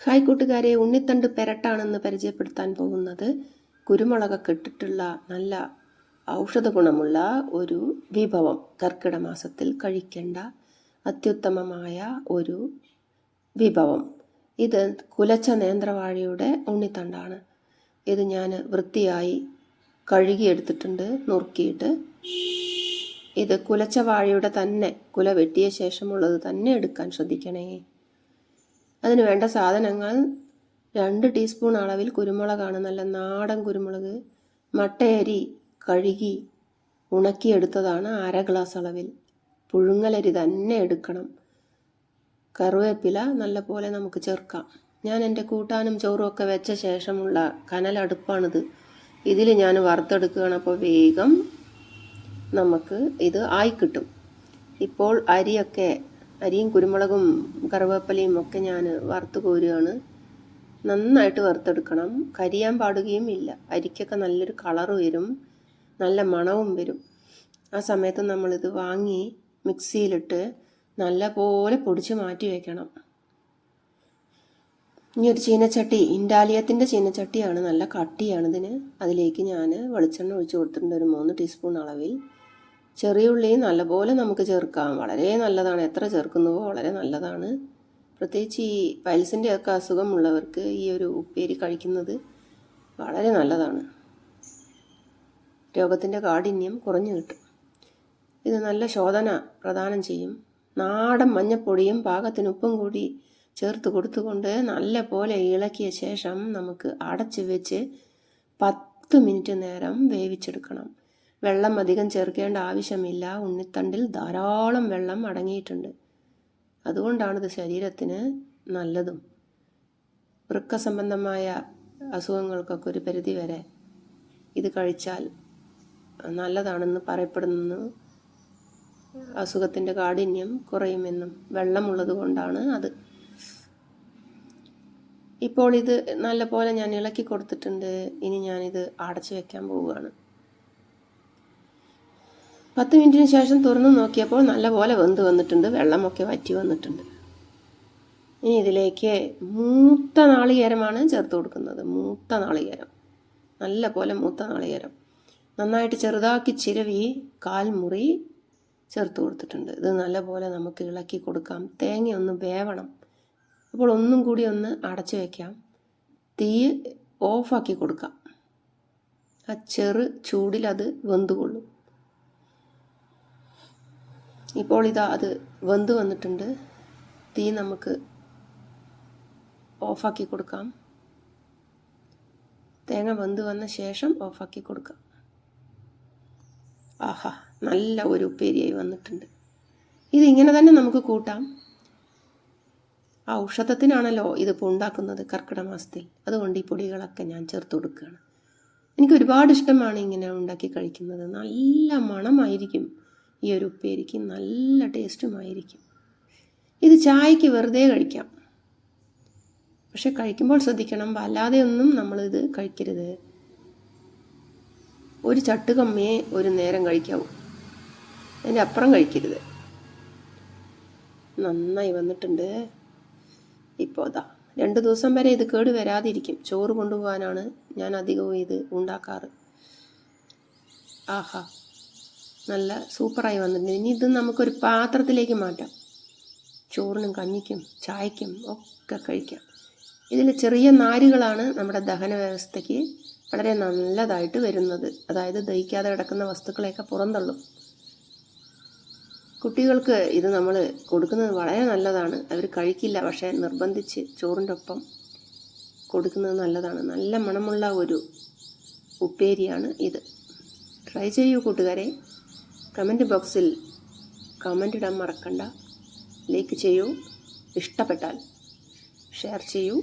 Hi കൂട്ടുകാരെ, ഉണ്ണിത്തണ്ട് പെരട്ടാണെന്ന് പരിചയപ്പെടുത്താൻ പോകുന്നത് കുരുമുളകൊക്കെ ഇട്ടിട്ടുള്ള നല്ല ഔഷധ ഗുണമുള്ള ഒരു വിഭവം. കർക്കിടക മാസത്തിൽ കഴിക്കേണ്ട അത്യുത്തമമായ ഒരു വിഭവം. ഇത് കുലച്ച നേന്ത്രവാഴയുടെ ഉണ്ണിത്തണ്ടാണ്. ഇത് ഞാൻ വൃത്തിയായി കഴുകിയെടുത്തിട്ടുണ്ട്, നുറുക്കിയിട്ട്. ഇത് കുലച്ച വാഴയുടെ തന്നെ കുല വെട്ടിയ ശേഷമുള്ളത് തന്നെ എടുക്കാൻ ശ്രദ്ധിക്കണേ. അതിന് വേണ്ട സാധനങ്ങൾ 2 ടീസ്പൂൺ അളവിൽ കുരുമുളകാണ്, നല്ല നാടൻ കുരുമുളക്. മട്ടയരി കഴുകി ഉണക്കിയെടുത്തതാണ് 1/2 ഗ്ലാസ് അളവിൽ. പുഴുങ്ങലരി തന്നെ എടുക്കണം. കറിവേപ്പില നല്ല പോലെ നമുക്ക് ചേർക്കാം. ഞാൻ എൻ്റെ കൂട്ടാനും ചോറും ഒക്കെ വെച്ച ശേഷമുള്ള കനലടുപ്പാണിത്. ഇതിൽ ഞാൻ വറുത്തെടുക്കുകയാണ്, അപ്പോൾ വേഗം നമുക്ക് ഇത് ആയി കിട്ടും. ഇപ്പോൾ അരിയും കുരുമുളകും കറിവേപ്പിലയും ഒക്കെ ഞാൻ വറുത്ത് കോരുകയാണ്. നന്നായിട്ട് വറുത്തെടുക്കണം, കരിയാൻ പാടുകയും ഇല്ല. അരിക്കൊക്കെ നല്ലൊരു കളറ് വരും, നല്ല മണവും വരും. ആ സമയത്ത് നമ്മളിത് വാങ്ങി മിക്സിയിലിട്ട് നല്ല പോലെ പൊടിച്ച് മാറ്റി വയ്ക്കണം. ഇനി ഒരു ചീനച്ചട്ടി, ഇൻഡാലിയത്തിൻ്റെ ചീനച്ചട്ടിയാണ്, നല്ല കട്ടിയാണിതിന്. അതിലേക്ക് ഞാൻ വെളിച്ചെണ്ണ ഒഴിച്ച് കൊടുത്തിട്ടുണ്ട്, ഒരു 3 ടീസ്പൂൺ അളവിൽ. ചെറിയ ഉള്ളി നല്ലപോലെ നമുക്ക് ചേർക്കാം, വളരെ നല്ലതാണ്. എത്ര ചേർക്കുന്നുവോ വളരെ നല്ലതാണ്. പ്രത്യേകിച്ച് ഈ പൈൽസിൻ്റെ ഒക്കെ അസുഖമുള്ളവർക്ക് ഈ ഒരു ഉപ്പേരി കഴിക്കുന്നത് വളരെ നല്ലതാണ്. രോഗത്തിൻ്റെ കാഠിന്യം കുറഞ്ഞു കിട്ടും. ഇത് നല്ല ശോധന പ്രദാനം ചെയ്യും. നാടൻ മഞ്ഞപ്പൊടിയും പാകത്തിന് ഉപ്പും കൂടി ചേർത്ത് കൊടുത്തുകൊണ്ട് നല്ല പോലെ ഇളക്കിയ ശേഷം നമുക്ക് അടച്ച് വെച്ച് 10 മിനിറ്റ് നേരം വേവിച്ചെടുക്കണം. വെള്ളം അധികം ചേർക്കേണ്ട ആവശ്യമില്ല. ഉണ്ണിത്തണ്ടിൽ ധാരാളം വെള്ളം അടങ്ങിയിട്ടുണ്ട്. അതുകൊണ്ടാണിത് ശരീരത്തിന് നല്ലതും. വൃക്ക സംബന്ധമായ അസുഖങ്ങൾക്കൊക്കെ ഒരു പരിധി വരെ ഇത് കഴിച്ചാൽ നല്ലതാണെന്ന് പറയപ്പെടുന്നു. അസുഖത്തിൻ്റെ കാഠിന്യം കുറയുമെന്നും. വെള്ളമുള്ളത് കൊണ്ടാണ് അത്. ഇപ്പോൾ ഇത് നല്ല പോലെ ഞാൻ ഇളക്കി കൊടുത്തിട്ടുണ്ട്. ഇനി ഞാനിത് അടച്ചു വെക്കാൻ പോവുകയാണ്. 10 മിനിറ്റിന് ശേഷം തുറന്ന് നോക്കിയപ്പോൾ നല്ലപോലെ വെന്ത് വന്നിട്ടുണ്ട്, വെള്ളമൊക്കെ വറ്റി വന്നിട്ടുണ്ട്. ഇനി ഇതിലേക്ക് മൂത്ത നാളികേരമാണ് ചേർത്ത് കൊടുക്കുന്നത്. മൂത്ത നാളികേരം, നല്ല പോലെ മൂത്ത നാളികേരം നന്നായിട്ട് ചെറുതാക്കി ചിരവി 1/4 മുറി ചേർത്ത് കൊടുത്തിട്ടുണ്ട്. ഇത് നല്ല പോലെ നമുക്ക് ഇളക്കി കൊടുക്കാം. തേങ്ങ ഒന്ന് വേവണം. അപ്പോൾ ഒന്നും കൂടി ഒന്ന് അടച്ചു വയ്ക്കാം. തീ ഓഫാക്കി കൊടുക്കാം. ആ ചെറു ചൂടിൽ അത് വെന്തുകൊള്ളും. ഇപ്പോൾ അത് വെന്ത് വന്നിട്ടുണ്ട്. തീ നമുക്ക് ഓഫാക്കി കൊടുക്കാം. തേങ്ങ വെന്ത് വന്ന ശേഷം ഓഫാക്കി കൊടുക്കാം. ആഹാ, നല്ല ഒരു ഉപ്പേരിയായി വന്നിട്ടുണ്ട്. ഇതിങ്ങനെ തന്നെ നമുക്ക് കൂട്ടാം. ഔഷധത്തിനാണല്ലോ ഇതിപ്പോൾ ഉണ്ടാക്കുന്നത് കർക്കിടക മാസത്തിൽ. അതുകൊണ്ട് ഈ പൊടികളൊക്കെ ഞാൻ ചേർത്ത് കൊടുക്കുകയാണ്. എനിക്ക് ഒരുപാട് ഇഷ്ടമാണ് ഇങ്ങനെ ഉണ്ടാക്കി കഴിക്കുന്നത്. നല്ല മണമായിരിക്കും ഈ ഒരു ഉപ്പേരിക്ക്, നല്ല ടേസ്റ്റുമായിരിക്കും. ഇത് ചായക്ക് വെറുതെ കഴിക്കാം. പക്ഷെ കഴിക്കുമ്പോൾ ശ്രദ്ധിക്കണം, വല്ലാതെയൊന്നും നമ്മളിത് കഴിക്കരുത്. ഒരു ചട്ടുകമ്മയെ ഒരു നേരം കഴിക്കാവൂ, അതിൻ്റെ അപ്പുറം കഴിക്കരുത്. നന്നായി വന്നിട്ടുണ്ട്. ഇപ്പോൾ 2 ദിവസം വരെ ഇത് കേട് വരാതിരിക്കും. ചോറ് കൊണ്ടുപോകാനാണ് ഞാൻ അധികവും ഇത് ഉണ്ടാക്കാറ്. ആഹാ, നല്ല സൂപ്പറായി വന്നിട്ടുണ്ട്. ഇനി ഇത് നമുക്കൊരു പാത്രത്തിലേക്ക് മാറ്റാം. ചോറിനും കഞ്ഞിക്കും ചായക്കും ഒക്കെ കഴിക്കാം. ഇതിൽ ചെറിയ നാരുകളാണ് നമ്മുടെ ദഹന വ്യവസ്ഥയ്ക്ക് വളരെ നല്ലതായിട്ട് വരുന്നത്. അതായത് ദഹിക്കാതെ കിടക്കുന്ന വസ്തുക്കളെയൊക്കെ പുറന്തള്ളും. കുട്ടികൾക്ക് ഇത് നമ്മൾ കൊടുക്കുന്നത് വളരെ നല്ലതാണ്. അവർ കഴിക്കില്ല, പക്ഷേ നിർബന്ധിച്ച് ചോറിൻ്റെ ഒപ്പം കൊടുക്കുന്നത് നല്ലതാണ്. നല്ല മണമുള്ള ഒരു ഉപ്പേരിയാണ് ഇത്. ട്രൈ ചെയ്യൂ കൂട്ടുകാരെ. കമൻറ്റ് ബോക്സിൽ കമൻ്റ് ഇടാൻ മറക്കണ്ട. ലൈക്ക് ചെയ്യൂ, ഇഷ്ടപ്പെട്ടാൽ ഷെയർ ചെയ്യൂ.